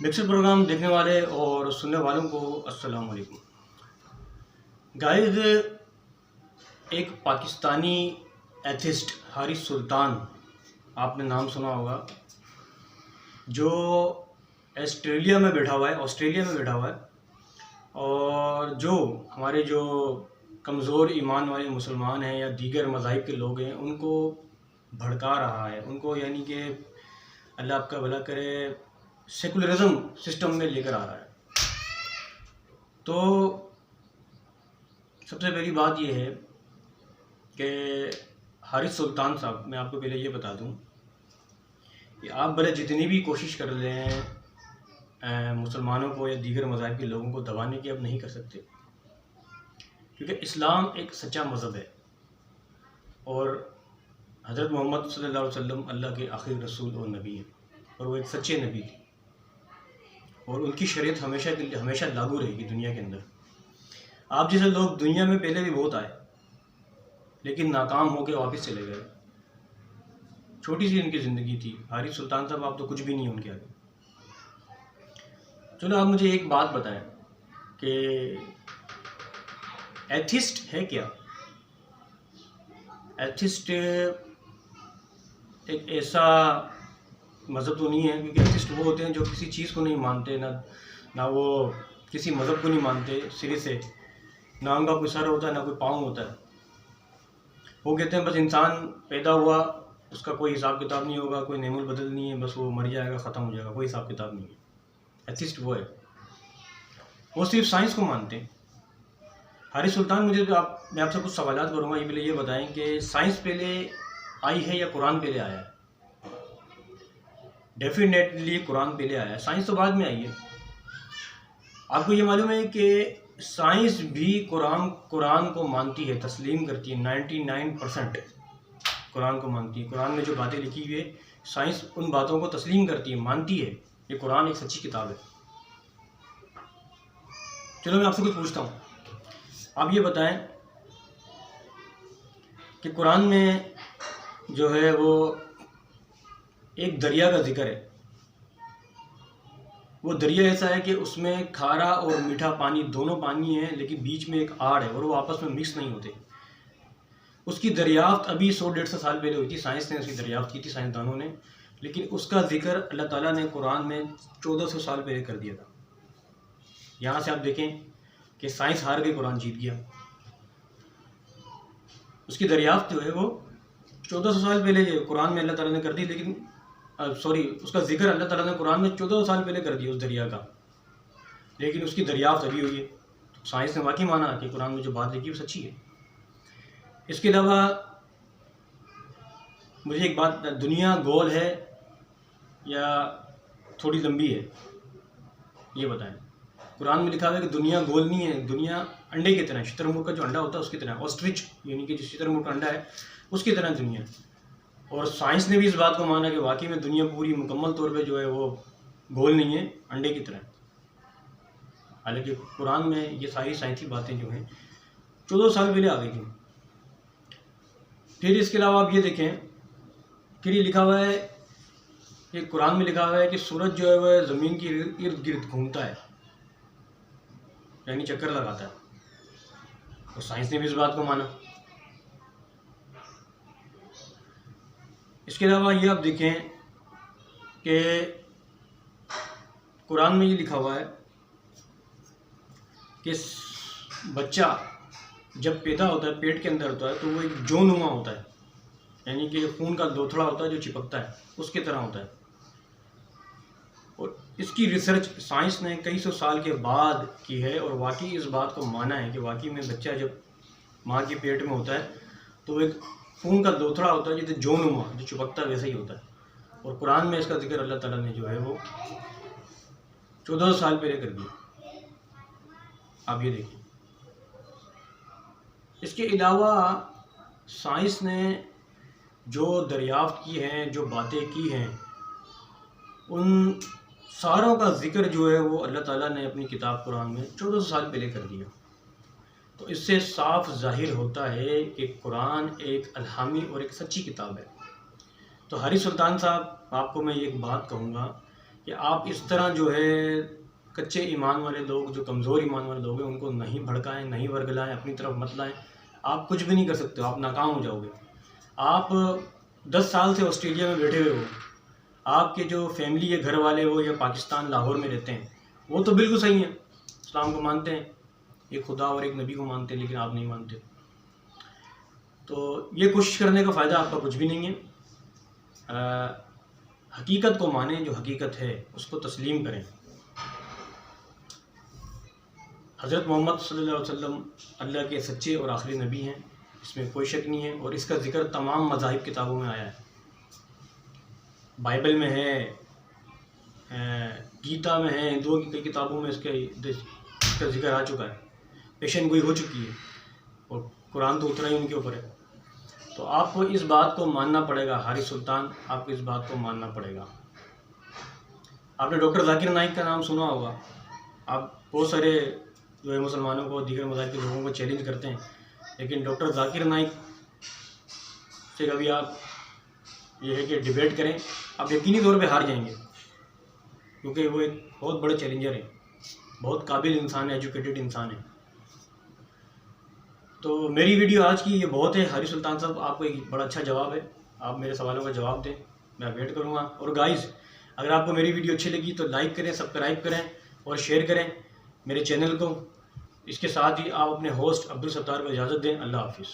Mixer programme देखने वाले और सुनने वालों को अस्सलाम वालेकुम। गाइस, एक पाकिस्तानी एथिस्ट हारिस सुल्तान, आपने नाम सुना होगा, जो ऑस्ट्रेलिया में बैठा हुआ है और जो हमारे जो कमज़ोर ईमान वाले मुसलमान हैं या दीगर मज़ाहिब के लोग हैं उनको भड़का रहा है, उनको यानी कि अल्लाह आपका भला करे सेकुलरिज़म सिस्टम में लेकर आ रहा है। तो सबसे पहली बात यह है कि हारिस सुल्तान साहब, मैं आपको पहले ये बता दूं कि आप भले जितनी भी कोशिश कर लें मुसलमानों को या दीगर मज़ाहिब के लोगों को दबाने की, आप नहीं कर सकते, क्योंकि इस्लाम एक सच्चा मज़हब है और हज़रत मोहम्मद सल्लल्लाहु अलैहि वसल्लम अल्लाह के आखिरी रसूल और नबी हैं और वो एक सच्चे नबी थे और उनकी शरीयत हमेशा के लिए हमेशा लागू रहेगी दुनिया के अंदर। आप जैसे लोग दुनिया में पहले भी बहुत आए लेकिन नाकाम होकर वापस चले गए। छोटी सी इनकी ज़िंदगी थी। हारिस सुल्तान साहब आप तो कुछ भी नहीं है उनके आगे। चलो आप मुझे एक बात बताएं कि एथिस्ट है क्या? एथिस्ट एक ऐसा मज़हब तो नहीं है, क्योंकि एथिस्ट वो होते हैं जो किसी चीज़ को नहीं मानते, ना वो किसी मज़हब को नहीं मानते सिरे से, ना उनका कोई सर होता है ना कोई पाँव होता है। वो कहते हैं बस इंसान पैदा हुआ, उसका कोई हिसाब किताब नहीं होगा, कोई नेमुल बदल नहीं है, बस वो मर जाएगा, ख़त्म हो जाएगा, कोई हिसाब किताब नहीं है। एथिस्ट वो है, वो सिर्फ साइंस को मानते हैं। हारिस सुल्तान, मैं आपसे कुछ सवाल करूँगा, ये पहले ये बताएं कि साइंस पहले आई है या कुरान पहले आया है? डेफिनेटली कुरान पहले आया है, साइंस तो बाद में आई है। आपको ये मालूम है कि साइंस भी कुरान को मानती है, तस्लीम करती है। 99% कुरान को मानती है। कुरान में जो बातें लिखी हुई है, साइंस उन बातों को तस्लीम करती है, मानती है। ये कुरान एक सच्ची किताब है। चलो मैं आपसे कुछ पूछता हूँ, आप ये बताएं कि कुरान में जो है वो एक दरिया का जिक्र है। वो दरिया ऐसा है कि उसमें खारा और मीठा पानी दोनों पानी है, लेकिन बीच में एक आड़ है और वो आपस में मिक्स नहीं होते। उसकी दरियाफ्त अभी 100-150 साल पहले हुई थी। साइंस ने उसकी दरियाफ्त की थी, साइंसदानों ने, लेकिन उसका जिक्र अल्लाह ताला ने कुरान में 1400 साल पहले कर दिया था। यहाँ से आप देखें कि साइंस हार गई, कुरान जीत गया। उसकी दरियाफ्त जो है वो 1400 साल पहले कुरान में अल्लाह ताला ने कर दी, लेकिन उसका जिक्र अल्लाह ताला ने कुरान में 1400 साल पहले कर दिया उस दरिया का, लेकिन उसकी दरियाफ्त अभी हुई है। तो साइंस ने वाकई माना कि कुरान में जो बात लिखी वो सच्ची है। इसके अलावा मुझे एक बात, दुनिया गोल है या थोड़ी लंबी है, ये बताएं। कुरान में लिखा हुआ है कि दुनिया गोल नहीं है, दुनिया अंडे की तरह, शुतुरमुर्ग का जो अंडा होता है उसकी तरह, ऑस्ट्रिच यानी कि जो शुतुरमुर्ग का अंडा है उसकी तरह दुनिया। और साइंस ने भी इस बात को माना कि वाकई में दुनिया पूरी मुकम्मल तौर पे जो है वो गोल नहीं है, अंडे की तरह। हालांकि कुरान में ये सारी साइंसी बातें जो हैं 14 साल पहले आ गई थी। फिर इसके अलावा आप ये देखें, फिर ये लिखा हुआ है कि कुरान में लिखा हुआ है कि सूरज जो है वह ज़मीन के इर्द गिर्द घूमता है, यानी चक्कर लगाता है। और साइंस ने भी इस बात को माना। इसके अलावा ये आप देखें कि कुरान में ये लिखा हुआ है कि बच्चा जब पैदा होता है, पेट के अंदर होता है, तो वो एक जोनुमा होता है, यानी कि खून का दोथड़ा होता है जो चिपकता है, उसके तरह होता है। और इसकी रिसर्च साइंस ने कई सौ साल के बाद की है और वाकई इस बात को माना है कि वाकई में बच्चा जब माँ के पेट में होता है तो एक खून का दोथड़ा होता है जैसे जोनुमा, जो चिपकता है वैसे ही होता है। और कुरान में इसका जिक्र अल्लाह ताला ने जो है वो 1400 साल पहले कर दिया। आप ये देखिए। इसके अलावा साइंस ने जो दरियाफ्त की हैं, जो बातें की हैं, उन सारों का जिक्र जो है वो अल्लाह ताला ने अपनी किताब कुरान में 1400 साल पहले कर दिया। तो इससे साफ जाहिर होता है कि कुरान एक अल्हामी और एक सच्ची किताब है। तो हारिस सुल्तान साहब, आपको मैं एक बात कहूँगा कि आप इस तरह जो है कच्चे ईमान वाले लोग, जो कमज़ोर ईमान वाले लोग हैं, उनको नहीं भड़काएं, नहीं वर्गलाएं, अपनी तरफ मत लाएं। आप कुछ भी नहीं कर सकते हो, आप नाकाम हो जाओगे। आप 10 साल से ऑस्ट्रेलिया में बैठे हुए हो, आपके जो फैमिली है, घर वाले हो या पाकिस्तान लाहौर में रहते हैं, वो तो बिल्कुल सही हैं, इस्लाम को मानते हैं, एक खुदा और एक नबी को मानते हैं, लेकिन आप नहीं मानते। तो ये कोशिश करने का फ़ायदा आपका कुछ भी नहीं है। हकीकत को मानें, जो हकीकत है उसको तस्लीम करें। हज़रत मोहम्मद सल्लल्लाहु अलैहि वसल्लम अल्लाह के सच्चे और आखिरी नबी हैं, इसमें कोई शक नहीं है, और इसका ज़िक्र तमाम मज़ाहिब किताबों में आया है। बाइबल में है, गीता में है, हिंदुओं की कई किताबों में इसका ज़िक्र आ चुका है, पेशन गोई हो चुकी है, और कुरान तो उतरा ही उनके ऊपर है। तो आपको इस बात को मानना पड़ेगा, हारिस सुल्तान, आपको इस बात को मानना पड़ेगा। आपने डॉक्टर जाकिर नाइक का नाम सुना होगा। आप बहुत सारे जो है मुसलमानों को, दीगर मज़ाहिब के लोगों को चैलेंज करते हैं, लेकिन डॉक्टर जाकिर नाइक से कभी आप ये है कि डिबेट करें, आप यकीनी तौर पे हार जाएंगे, क्योंकि वो एक बहुत बड़े चैलेंजर है, बहुत काबिल इंसान है, एजुकेटेड इंसान है। तो मेरी वीडियो आज की ये बहुत है। हारिस सुल्तान साहब, आपको एक बड़ा अच्छा जवाब है, आप मेरे सवालों का जवाब दें, मैं वेट करूँगा। और गाइज़, अगर आपको मेरी वीडियो अच्छी लगी तो लाइक करें, सब्सक्राइब करें और शेयर करें मेरे चैनल को। इसके साथ ही आप अपने होस्ट अब्दुल सत्तार को इजाज़त दें। अल्लाह हाफिज़।